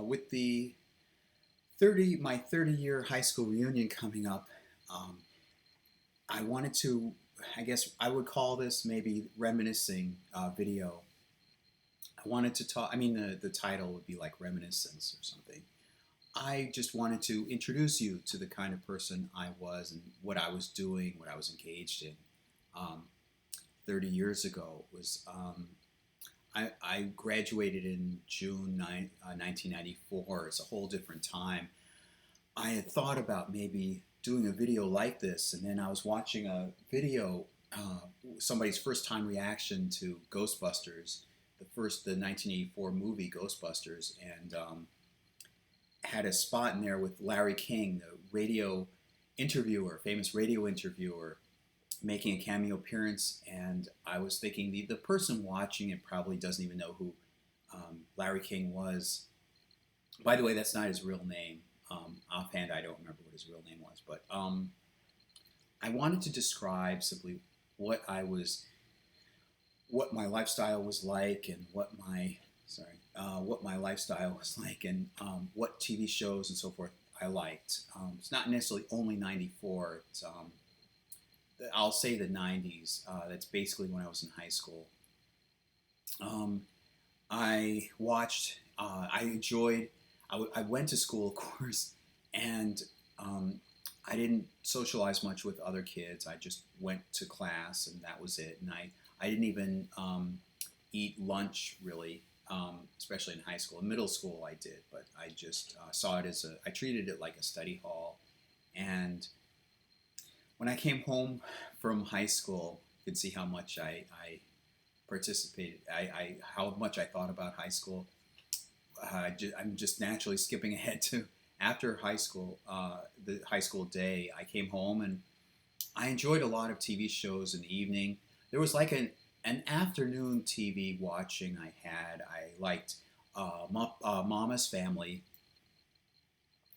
With the my 30-year high school reunion coming up, um, I wanted to, I guess I would call this maybe reminiscing video. I wanted to talk. I mean, the title would be like reminiscence or something. I just wanted to introduce you to the kind of person I was and what I was doing, what I was engaged in. Um, 30 years ago was I graduated in June 1994. It's a whole different time. I had thought about maybe doing a video like this, and then I was watching a video, somebody's first time reaction to Ghostbusters, the 1984 movie Ghostbusters, and had a spot in there with Larry King, the radio interviewer, famous radio interviewer, making a cameo appearance. And I was thinking the person watching it probably doesn't even know who Larry King was. By the way, that's not his real name. Offhand, I don't remember what his real name was, but I wanted to describe simply what I was, what my lifestyle was like, and what my lifestyle was like, and what TV shows and so forth I liked. It's not necessarily only '94. It's I'll say the '90s. That's basically when I was in high school. I watched. I enjoyed. I went to school, of course, and I didn't socialize much with other kids. I just went to class, and that was it. And I didn't even eat lunch really, especially in high school. In middle school, I did, but I just saw it as I treated it like a study hall. And when I came home from high school, you could see how much I participated. How much I thought about high school. I'm just naturally skipping ahead to after high school, the high school day. I came home and I enjoyed a lot of TV shows in the evening. There was like an afternoon TV watching I had. I liked Mama's Family.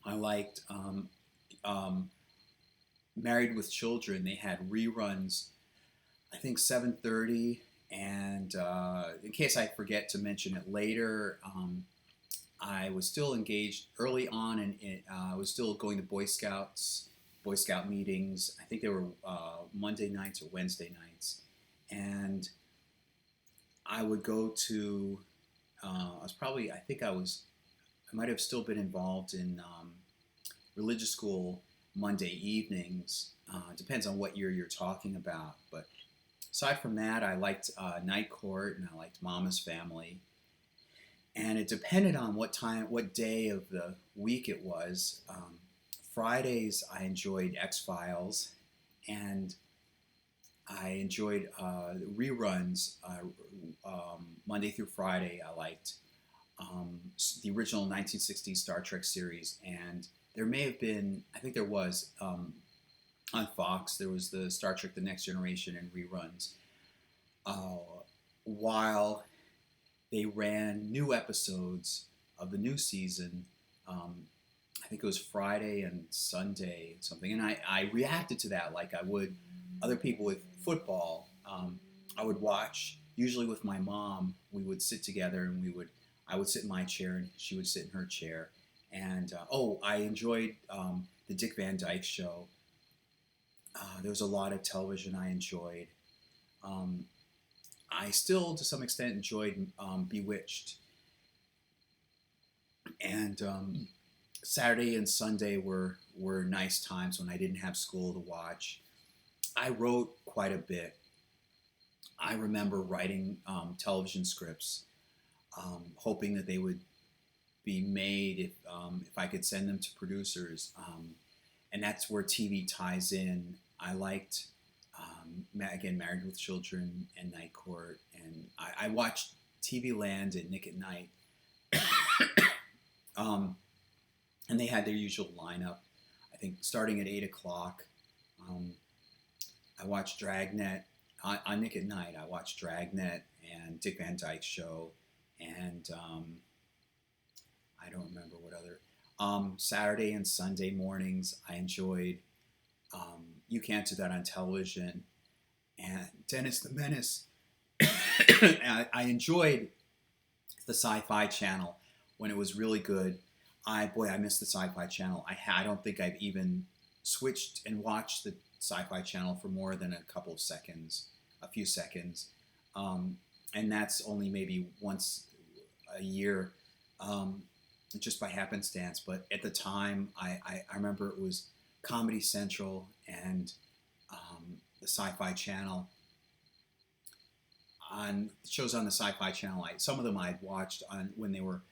I liked Married with Children. They had reruns, I think 7:30. And in case I forget to mention it later, I was still engaged early on, and I was still going to Boy Scout meetings. I think they were Monday nights or Wednesday nights, and I would go to. I might have still been involved in religious school Monday evenings. Depends on what year you're talking about, but aside from that, I liked Night Court, and I liked Mama's Family. And it depended on what day of the week it was. Fridays, I enjoyed X-Files, and I enjoyed reruns. Monday through Friday, I liked the original 1960s Star Trek series, and there may have been, I think there was, on Fox, there was the Star Trek The Next Generation and reruns. While they ran new episodes of the new season. I think it was Friday and Sunday and something. And I reacted to that like I would other people with football. I would watch, usually with my mom. We would sit together, and I would sit in my chair and she would sit in her chair. And I enjoyed the Dick Van Dyke Show. There was a lot of television I enjoyed. I still, to some extent, enjoyed Bewitched. And Saturday and Sunday were nice times when I didn't have school to watch. I wrote quite a bit. I remember writing television scripts, hoping that they would be made if I could send them to producers. And that's where TV ties in. I liked, again, Married with Children and Night Court. And I watched TV Land and Nick at Night. And they had their usual lineup. I think starting at 8 o'clock, I watched Dragnet. On Nick at Night, I watched Dragnet and Dick Van Dyke Show. And I don't remember what other. Saturday and Sunday mornings, I enjoyed You Can't Do That on Television and Dennis the Menace. I enjoyed the Sci-Fi Channel when it was really good. I missed the Sci-Fi Channel. I don't think I've even switched and watched the Sci-Fi Channel for more than a couple of seconds, a few seconds, um, and that's only maybe once a year, um, just by happenstance. But at the time, I remember it was Comedy Central and the Sci-Fi Channel. On shows on the Sci-Fi Channel, some of them I'd watched on when they were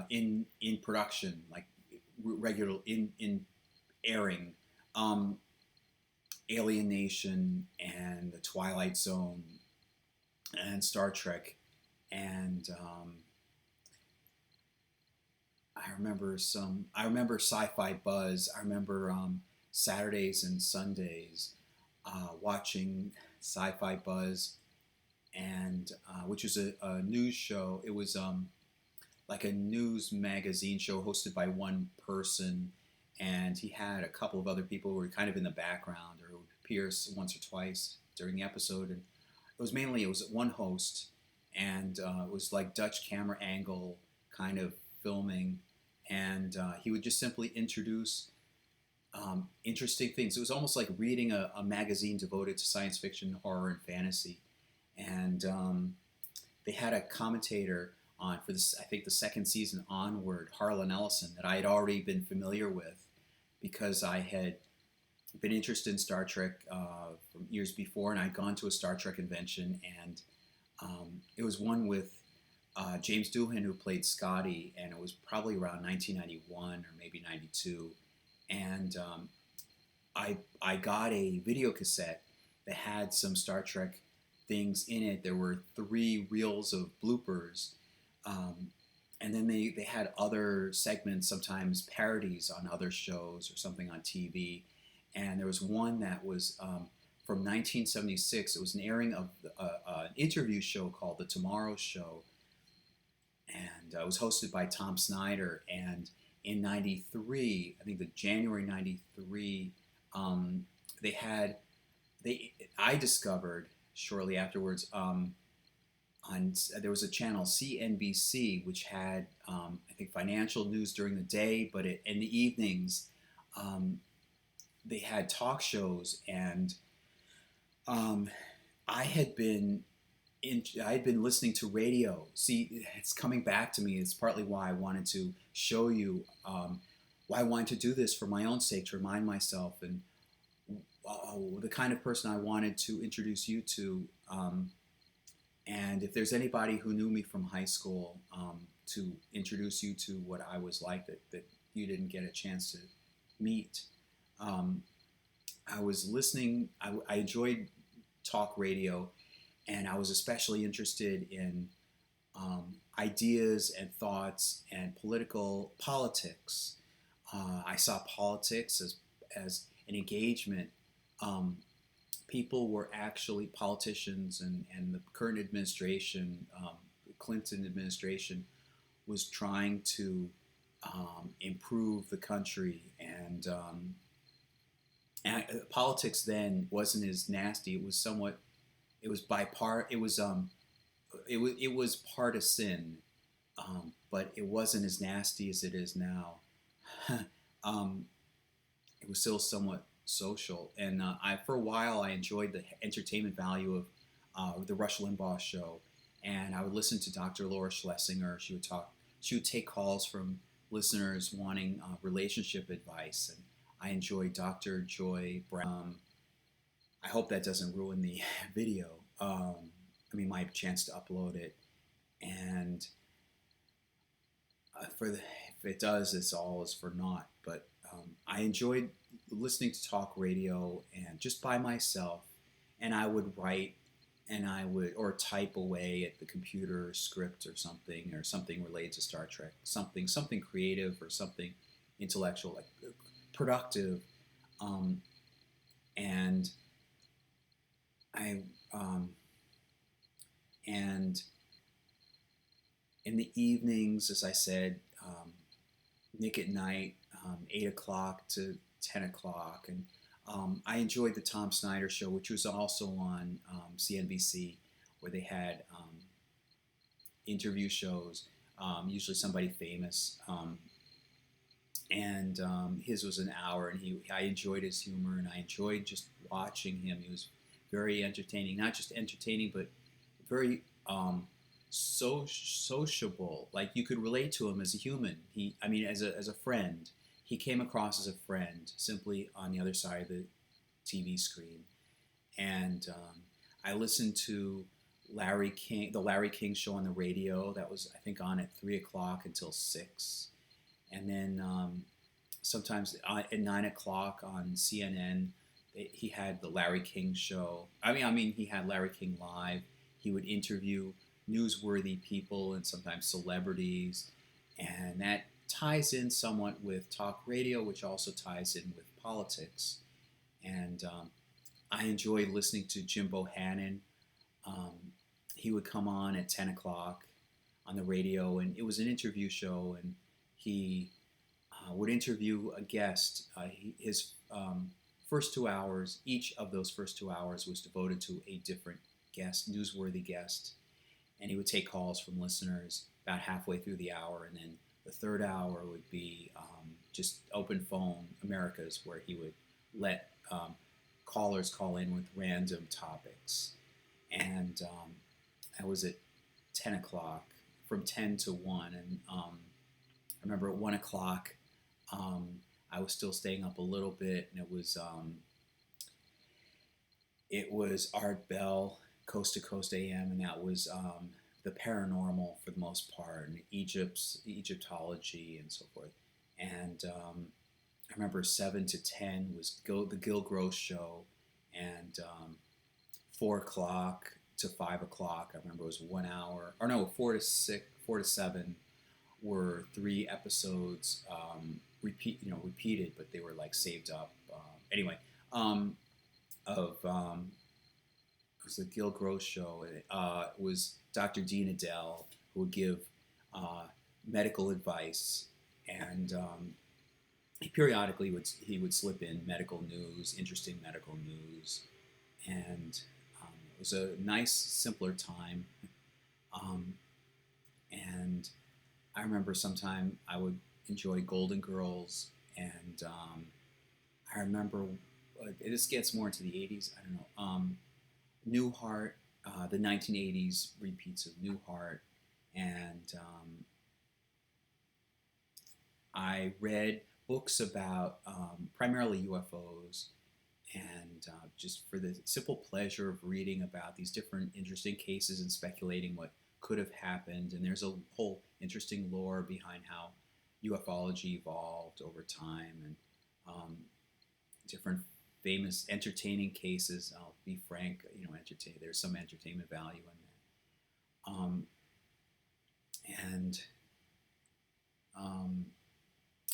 in production, like regular in airing. Um, Alien Nation and The Twilight Zone and Star Trek, and I remember Sci-Fi Buzz. I remember Saturdays and Sundays watching Sci-Fi Buzz, and which was a news show. It was like a news magazine show hosted by one person, and he had a couple of other people who were kind of in the background or would appear once or twice during the episode. And it was one host, and it was like Dutch camera angle kind of filming, and he would just simply introduce interesting things. It was almost like reading a magazine devoted to science fiction, horror, and fantasy. And they had a commentator on for this, I think the second season onward, Harlan Ellison, that I had already been familiar with because I had been interested in Star Trek from years before, and I'd gone to a Star Trek convention, and it was one with James Doohan, who played Scotty, and it was probably around 1991 or maybe 92, and I got a video cassette that had some Star Trek things in it. There were 3 reels of bloopers, and then they had other segments, sometimes parodies on other shows or something on TV. And there was one that was from 1976. It was an airing of an interview show called The Tomorrow Show, and it was hosted by Tom Snyder. And in '93, I think the January '93, they had I discovered shortly afterwards there was a channel CNBC which had I think financial news during the day, but in the evenings they had talk shows, and I had been listening to radio. See, it's coming back to me. It's partly why I wanted to show you why I wanted to do this for my own sake, to remind myself and the kind of person I wanted to introduce you to. And if there's anybody who knew me from high school, to introduce you to what I was like that you didn't get a chance to meet. I was listening, I enjoyed talk radio, and I was especially interested in ideas and thoughts and politics. I saw politics as an engagement. People were actually politicians, and the current administration, the Clinton administration, was trying to improve the country, and politics then wasn't as nasty. It was somewhat, it was it was partisan, but it wasn't as nasty as it is now. It was still somewhat social, and for a while I enjoyed the entertainment value of the Rush Limbaugh show, and I would listen to Dr. Laura Schlesinger. She would take calls from listeners wanting relationship advice, and I enjoyed Dr. Joy Brown. I hope that doesn't ruin the video. My chance to upload it, and if it does, it's all is for naught. But I enjoyed listening to talk radio and just by myself, and I would write and or type away at the computer script or something related to Star Trek, something creative or something intellectual, like productive, and and in the evenings, as I said, Nick at Night, 8 o'clock to 10 o'clock. And I enjoyed the Tom Snyder Show, which was also on CNBC, where they had interview shows. usually somebody famous. And his was an hour, and I enjoyed his humor, and I enjoyed just watching him. He was very entertaining, not just entertaining, but very sociable. Like you could relate to him as a human. I mean, as a friend. He came across as a friend, simply on the other side of the TV screen. And I listened to the Larry King show on the radio. That was, I think, on at 3 o'clock until 6. And then sometimes at 9 o'clock on CNN, he had the Larry King show. I mean, he had Larry King live. He would interview newsworthy people and sometimes celebrities, and that ties in somewhat with talk radio, which also ties in with politics. And I enjoy listening to Jim Bohannon. Um, he would come on at 10 o'clock on the radio, and it was an interview show, and he would interview a guest. His first 2 hours, each of those first 2 hours was devoted to a different guest, newsworthy guest, and he would take calls from listeners about halfway through the hour, and then the third hour would be just open phone Americas, where he would let callers call in with random topics. And I was at 10 o'clock, from 10 to 1, and I remember at 1 o'clock, I was still staying up a little bit, and it was Art Bell, Coast to Coast AM, and that was the paranormal for the most part, and Egyptology and so forth. And I remember 7 to 10 was the Gil Gross show, and 4 o'clock to 5 o'clock, I remember, it was 1 hour, or no, 4 to 7 were 3 episodes, repeated, but they were like saved up. Anyway, of it was the Gil Gross show. It was Dr. Dean Adele, who would give medical advice, and he periodically would slip in medical news, interesting medical news, and it was a nice, simpler time. Um, and I remember sometime I would enjoy Golden Girls, and I remember this gets more into the 80s. I don't know. Newhart, the 1980s repeats of Newhart, and I read books about primarily UFOs, and just for the simple pleasure of reading about these different interesting cases and speculating what could have happened. And there's a whole interesting lore behind how ufology evolved over time, and different famous entertaining cases. I'll be frank, there's some entertainment value in that. And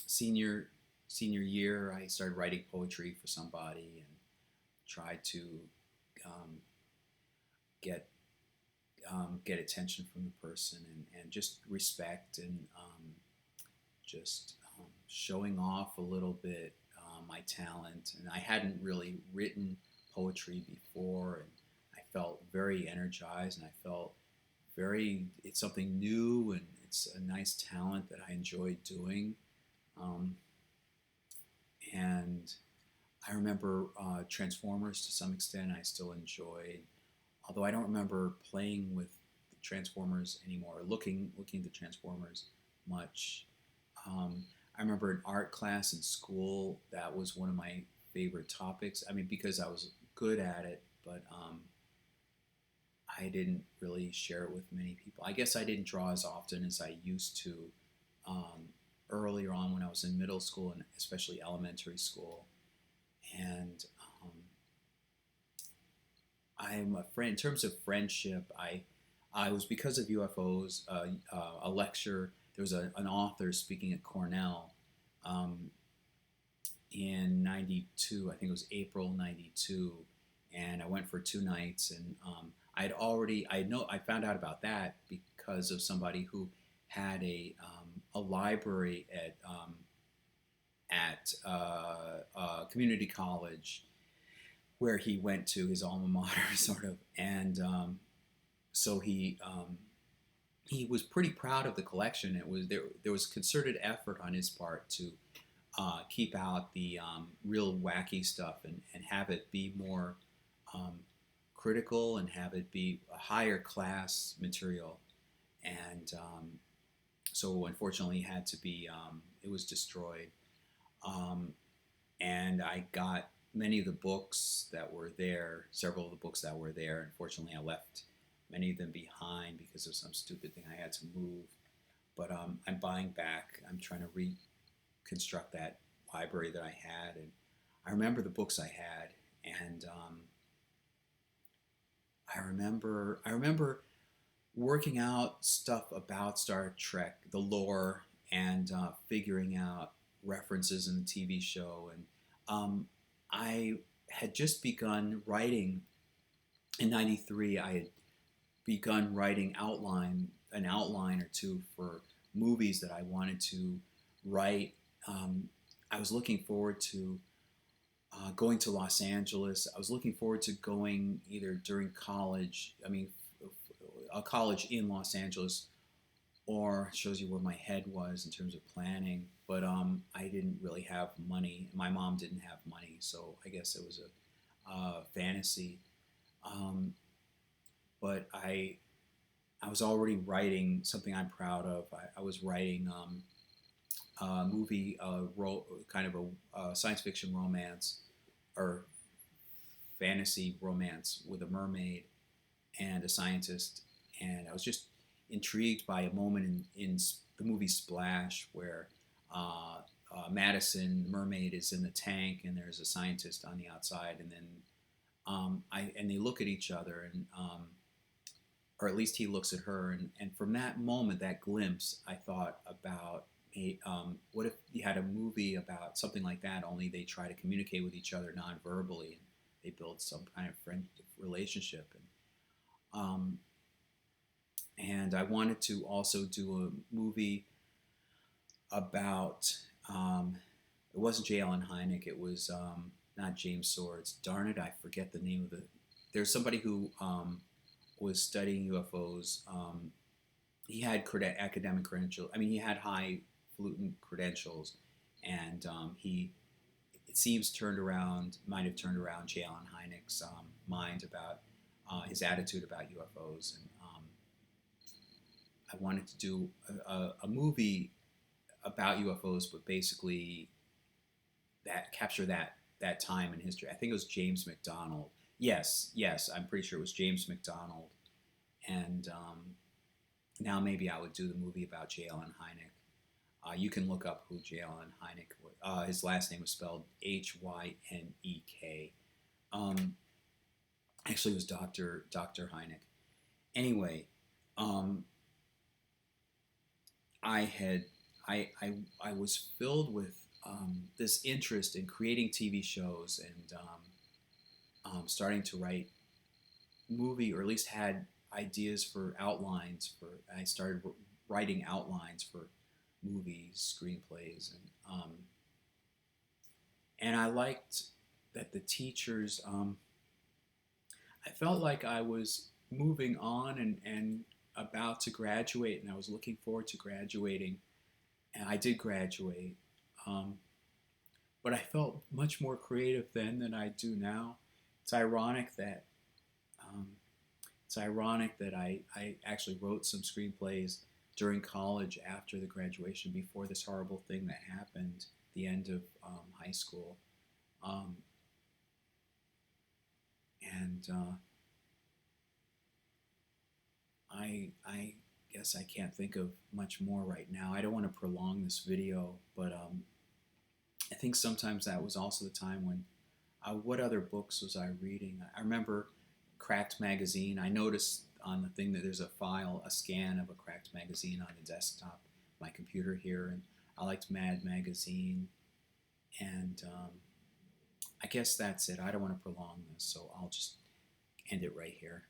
senior year, I started writing poetry for somebody and tried to get get attention from the person, and just respect, and just showing off a little bit my talent. And I hadn't really written poetry before, and I felt very energized, and I felt it's something new, and it's a nice talent that I enjoyed doing. And I remember Transformers to some extent I still enjoyed, although I don't remember playing with the Transformers anymore, or looking at the Transformers much. I remember an art class in school, that was one of my favorite topics. I mean, because I was good at it, but I didn't really share it with many people. I guess I didn't draw as often as I used to earlier on when I was in middle school, and especially elementary school. And I'm a friend. In terms of friendship, I was, because of UFOs, a lecture. There was an author speaking at Cornell in '92. I think it was April '92, and I went for 2 nights. And I found out about that because of somebody who had a library at community college, where he went to, his alma mater, sort of. And so he he was pretty proud of the collection. It was there was concerted effort on his part to keep out the real wacky stuff and have it be more um, critical and have it be a higher class material. And so unfortunately, it had to be it was destroyed. Um, and I got many of the books that were there, several of the books that were there. Unfortunately, I left many of them behind because of some stupid thing I had to move. But I'm buying back. I'm trying to reconstruct that library that I had, and I remember the books I had, and I remember working out stuff about Star Trek, the lore, and figuring out references in the TV show. And I had just begun writing in '93. I had begun writing an outline or two for movies that I wanted to write. Um, I was looking forward to going to Los Angeles. I was looking forward to going either during college. I mean, a college in Los Angeles, or shows you where my head was in terms of planning. But I didn't really have money. My mom didn't have money, so I guess it was a fantasy. Um, but I was already writing something I'm proud of. I was writing a movie, kind of a science fiction romance or fantasy romance with a mermaid and a scientist, and I was just intrigued by a moment in the movie Splash where Madison mermaid is in the tank and there's a scientist on the outside, and then they look at each other, and or at least he looks at her, and from that moment, that glimpse, I thought about what if you had a movie about something like that, only they try to communicate with each other non-verbally, and they build some kind of friendship relationship. Um, and I wanted to also do a movie about, it wasn't J. Allen Hynek, it was not James Swords. Darn it, I forget the name of the. There's somebody who was studying UFOs. He had academic credentials. I mean, he had highfalutin credentials, and he, it seems, might have turned around J. Allen Hynek's mind about his attitude about UFOs. And I wanted to do a movie about UFOs, but basically that capture that time in history. I think it was James McDonald. Yes, I'm pretty sure it was James McDonald. And now maybe I would do the movie about J. Allen Hynek. You can look up who J. Allen Hynek was. His last name was spelled Hynek. Um, Actually, it was Dr. Hynek. Anyway, um, I had I was filled with this interest in creating TV shows and starting to write movie, or at least had ideas for outlines for. I started writing outlines for movies, screenplays, and I liked that the teachers. I felt like I was moving on and about to graduate, and I was looking forward to graduating, and I did graduate. Um, but I felt much more creative then than I do now. It's ironic that um, I actually wrote some screenplays during college after the graduation, before this horrible thing that happened at the end of high school. Um, and I guess I can't think of much more right now. I don't want to prolong this video, but I think sometimes that was also the time when what other books was I reading? I remember Cracked Magazine. I noticed on the thing that there's a scan of a Cracked Magazine on the desktop, my computer here, and I liked Mad Magazine, and I guess that's it. I don't want to prolong this, so I'll just end it right here.